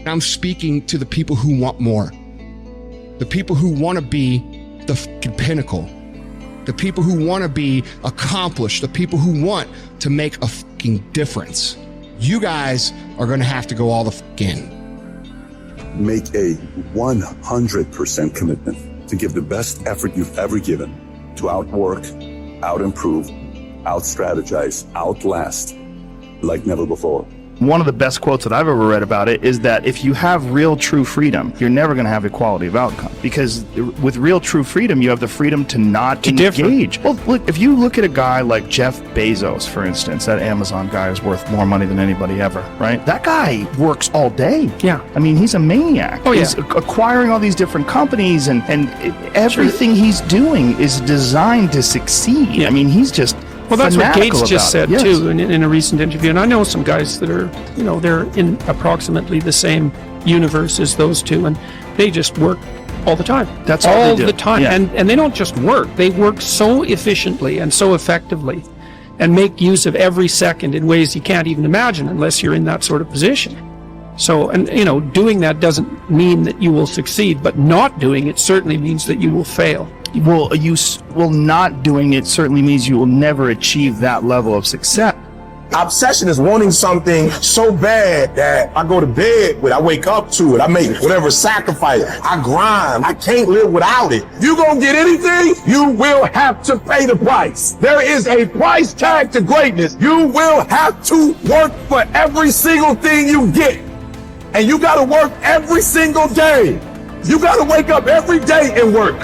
I'm speaking to the people who want more. The people who want to be the fucking pinnacle. The people who want to be accomplished. The people who want to make a fucking difference. You guys are going to have to go all the fuck in. Make a 100% commitment to give the best effort you've ever given to outwork, out-improve, out-strategize, outlast like never before. One of the best quotes that I've ever read about it is that if you have real true freedom, you're never going to have equality of outcome, because with real true freedom, you have the freedom to not engage. Well, look, if you look at a guy like Jeff Bezos, for instance, that Amazon guy is worth more money than anybody ever, right? That guy works all day. Yeah. I mean, he's a maniac. Oh, yeah. He's acquiring all these different companies, and everything he's doing is designed to succeed. Yeah. I mean, he's just... Well, that's what Gates just said, yes, too, in a recent interview. And I know some guys that are, they're in approximately the same universe as those two, and they just work all the time. That's all the time. Yeah. And they don't just work. They work so efficiently and so effectively and make use of every second in ways you can't even imagine unless you're in that sort of position. So, and, doing that doesn't mean that you will succeed, but not doing it certainly means that you will fail. Well, not doing it certainly means you will never achieve that level of success. Obsession is wanting something so bad that I go to bed with, I wake up to it, I make whatever sacrifice, I grind, I can't live without it. You gonna get anything, you will have to pay the price. There is a price tag to greatness. You will have to work for every single thing you get. And you gotta work every single day. You gotta wake up every day and work.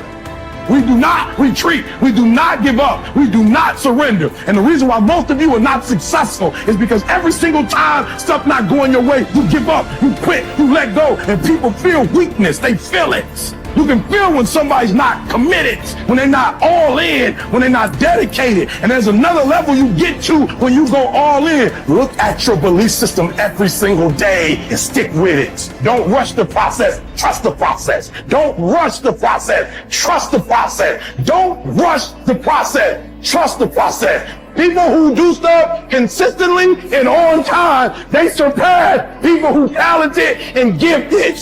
We do not retreat. We do not give up. We do not surrender. And the reason why most of you are not successful is because every single time stuff not going your way, you give up, you quit, you let go, and people feel weakness. They feel it. You can feel when somebody's not committed, when they're not all in, when they're not dedicated. And there's another level you get to when you go all in. Look at your belief system every single day and stick with it. Don't rush the process. Trust the process. Don't rush the process. Trust the process. Don't rush the process. Trust the process. People who do stuff consistently and on time, they surpass people who talented and gifted.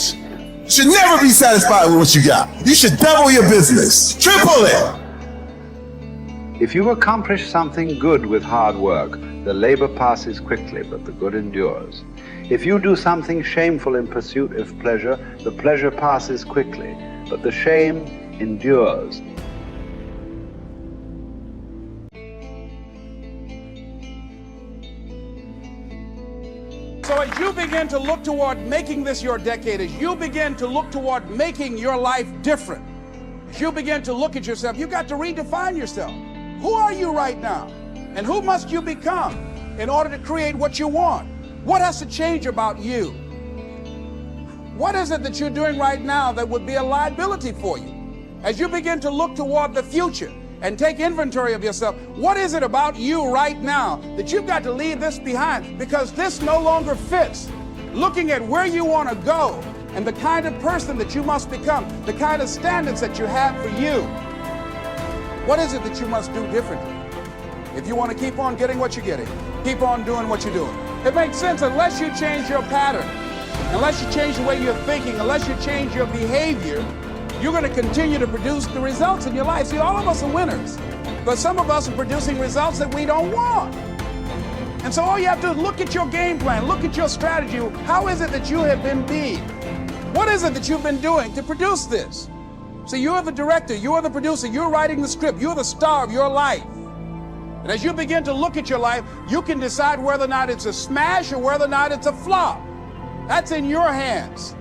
Should never be satisfied with what you got. You should double your business, triple it. If you accomplish something good with hard work, the labor passes quickly, but the good endures. If you do something shameful in pursuit of pleasure, the pleasure passes quickly, but the shame endures. So as you begin to look toward making this your decade, as you begin to look toward making your life different, as you begin to look at yourself, you got to redefine yourself. Who are you right now? And who must you become in order to create what you want? What has to change about you? What is it that you're doing right now that would be a liability for you? As you begin to look toward the future and take inventory of yourself, what is it about you right now that you've got to leave this behind because this no longer fits? Looking at where you want to go and the kind of person that you must become, the kind of standards that you have for you. What is it that you must do differently? If you want to keep on getting what you're getting, keep on doing what you're doing. It makes sense unless you change your pattern, unless you change the way you're thinking, unless you change your behavior, you're going to continue to produce the results in your life. See, all of us are winners, but some of us are producing results that we don't want. And so all you have to do is look at your game plan, look at your strategy. How is it that you have been being? What is it that you've been doing to produce this? So you're the director, you're the producer, you're writing the script, you're the star of your life. And as you begin to look at your life, you can decide whether or not it's a smash or whether or not it's a flop. That's in your hands.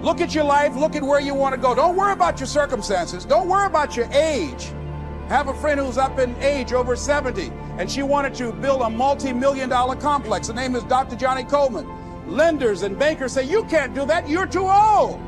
Look at your life, look at where you want to go. Don't worry about your circumstances. Don't worry about your age. I have a friend who's up in age, over 70, and she wanted to build a multi-million-dollar complex. The name is Dr. Johnny Coleman. Lenders and bankers say, you can't do that, you're too old.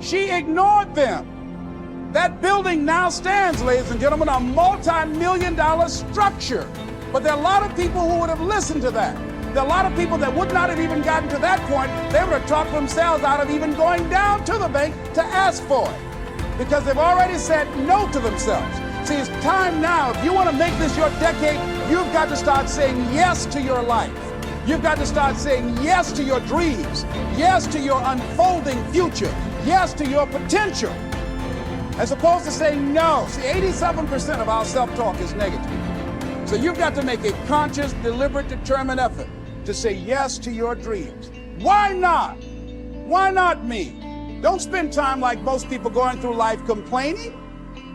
She ignored them. That building now stands, ladies and gentlemen, a multi-million-dollar structure. But there are a lot of people who would have listened to that. There are a lot of people that would not have even gotten to that point. They would have talked themselves out of even going down to the bank to ask for it, because they've already said no to themselves. See, it's time now. If you want to make this your decade, you've got to start saying yes to your life. You've got to start saying yes to your dreams, yes to your unfolding future, yes to your potential, as opposed to saying no. See, 87% of our self-talk is negative. So you've got to make a conscious, deliberate, determined effort to say yes to your dreams. Why not? Why not me? Don't spend time like most people going through life complaining.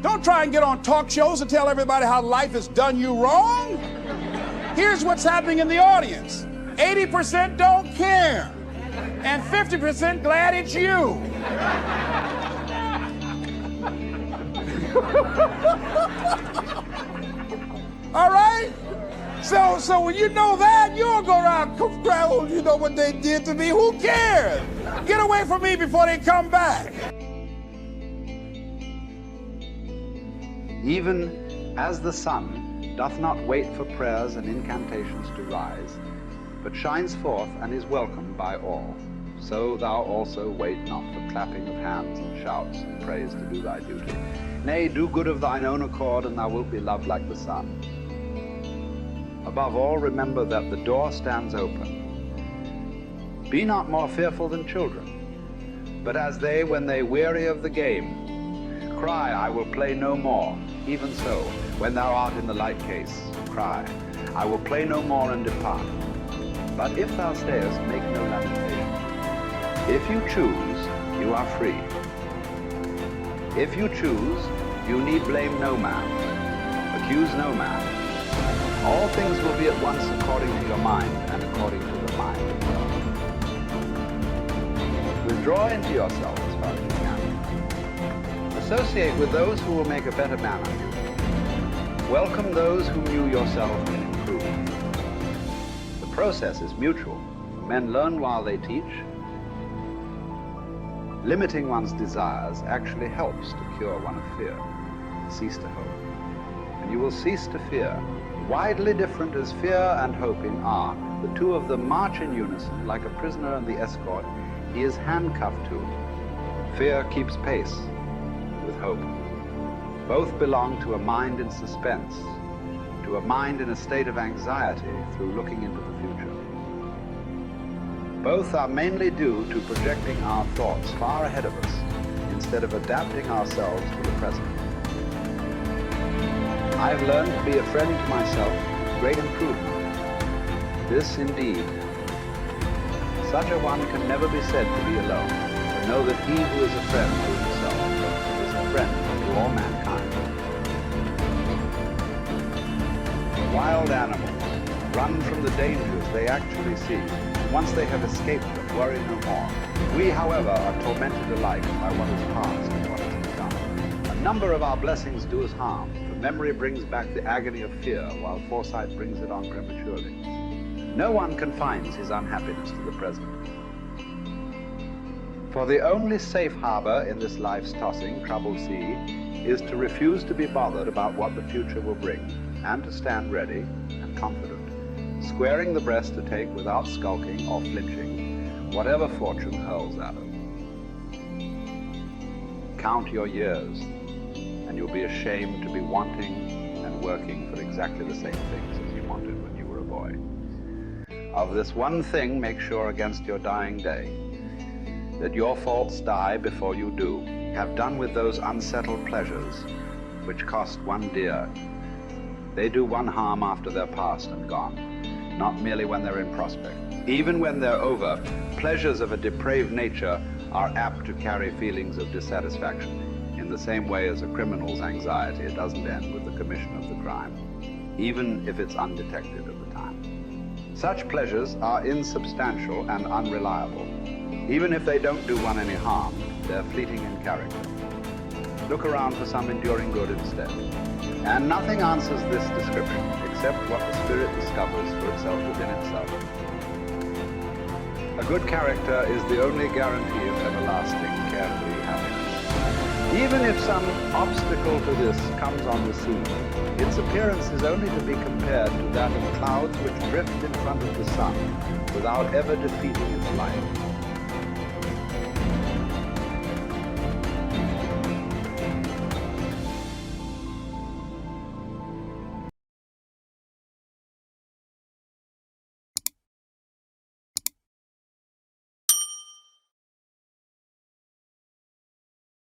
Don't try and get on talk shows and tell everybody how life has done you wrong. Here's what's happening in the audience. 80% don't care, and 50% glad it's you. All right? So when you know that, you'll go around, oh, you know what they did to me? Who cares? Get away from me before they come back. Even as the sun doth not wait for prayers and incantations to rise, but shines forth and is welcomed by all, so thou also wait not for clapping of hands and shouts and praise to do thy duty. Nay, do good of thine own accord, and thou wilt be loved like the sun. Above all, remember that the door stands open. Be not more fearful than children, but as they, when they weary of the game, cry, I will play no more. Even so, when thou art in the light case, cry, I will play no more, and depart. But if thou stayest, make no lamentation. If you choose, you are free. If you choose, you need blame no man, accuse no man. All things will be at once according to your mind and according to the mind of God. Withdraw into yourself as far as you can. Associate with those who will make a better man of you. Welcome those whom you yourself can improve. The process is mutual. Men learn while they teach. Limiting one's desires actually helps to cure one of fear. Cease to hope, and you will cease to fear. Widely different as fear and hoping are, the two of them march in unison like a prisoner and the escort he is handcuffed to. Fear keeps pace with hope. Both belong to a mind in suspense, to a mind in a state of anxiety through looking into the future. Both are mainly due to projecting our thoughts far ahead of us instead of adapting ourselves to the present. I've learned to be a friend to myself with great improvement. This indeed, such a one can never be said to be alone, but know that he who is a friend to himself is a friend to all mankind. Wild animals run from the dangers they actually see. Once they have escaped them, worry no more. We, however, are tormented alike by what is past and what is to come. A number of our blessings do us harm. Memory brings back the agony of fear, while foresight brings it on prematurely. No one confines his unhappiness to the present. For the only safe harbor in this life's tossing, troubled sea is to refuse to be bothered about what the future will bring, and to stand ready and confident, squaring the breast to take without skulking or flinching whatever fortune hurls at us. Count your years, and you'll be ashamed to be wanting and working for exactly the same things as you wanted when you were a boy. Of this one thing, make sure against your dying day, that your faults die before you do. Have done with those unsettled pleasures which cost one dear. They do one harm after they're past and gone, not merely when they're in prospect. Even when they're over, pleasures of a depraved nature are apt to carry feelings of dissatisfaction. In the same way as a criminal's anxiety, it doesn't end with the commission of the crime, even if it's undetected at the time. Such pleasures are insubstantial and unreliable. Even if they don't do one any harm, they're fleeting in character. Look around for some enduring good instead. And nothing answers this description except what the spirit discovers for itself within itself. A good character is the only guarantee of everlasting, carefree happiness. Even if some obstacle to this comes on the scene, its appearance is only to be compared to that of clouds which drift in front of the sun without ever defeating its light.